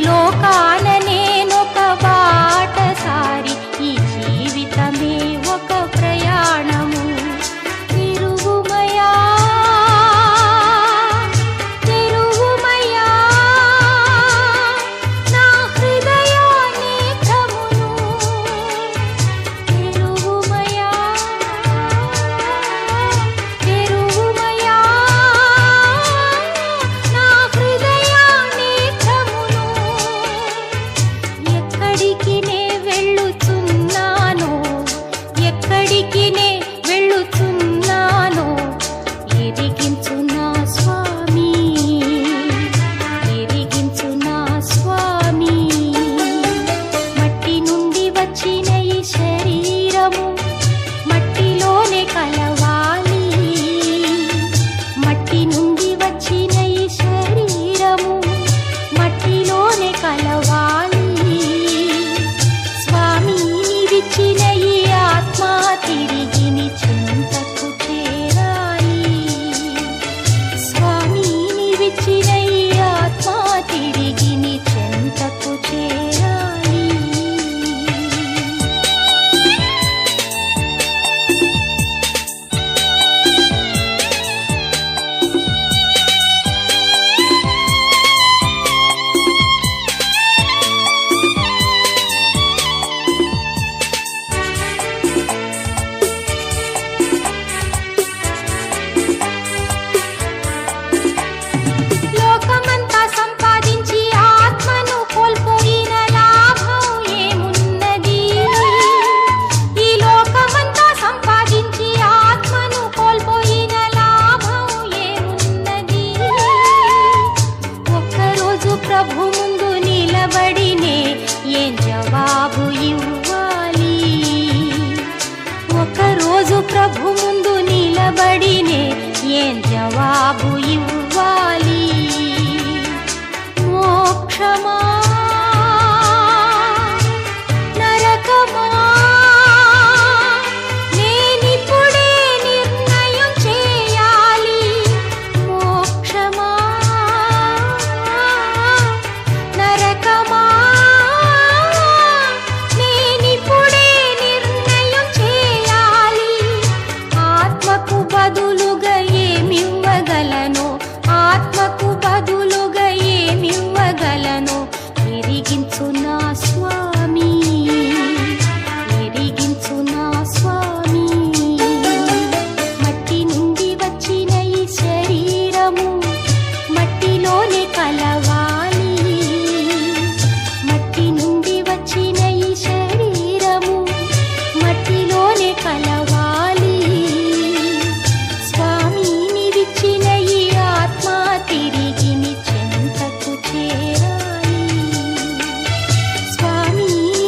లోకాన నేనొక బాటసారి, ఈ జీవితమే ఒక ప్రయాణము. తిరుగుమయా తిరుగుమయా నా హృదయ నేత్రమును, తిరుగుమయా తిరుగుమయా నా హృదయ నేత్రమును. ఎక్కడికి నే వెళ్ళుచున్నానో, ఎక్కడికి నే వెళ్ళుచున్నానో ఎరిగించు నా స్వామి, ఎరిగించు నా స్వామి. మట్టి నుండి వచ్చిన ఈ శరీరము మట్టిలోనే కలవాలి, మట్టి నుండి వచ్చిన ఈ శరీరము మట్టిలోనే కలవాలి. స్వామి నీవిచ్చిన ఈ ఆత్మ తిరిగి నీ చెంతకు చేరాలి, స్వామి నీవిచ్చిన ఈ ఆత్మ తిరిగి నీ చెంతకు చేరాలి. లోకమంతా సంపాదించి ఆత్మను కోల్పోయిన లాభం ఏమున్నది? ఈ లోకమంతా సంపాదించి ఆత్మను కోల్పోయిన లాభం ఏమున్నది? ఒక్కరోజు ప్రభు ముందు నిలబడినే ఏం జవాబు ఇవ్వాలి? ఒకరోజు ప్రభు ముందు నిలబడినే ఏం జవాబు ఇవ్వాలి? మోక్షమా నరకమా నేనిప్పుడే నిర్ణయం చేయాలి. మోక్షమా నరకమా నేనిప్పుడే నిర్ణయం చేయాలి. ఆత్మకు బదులుగా ఏమివ్వగలను, ఆత్మకు బదులుగా ఏమివ్వగలను ఎరిగించు నా స్వామి.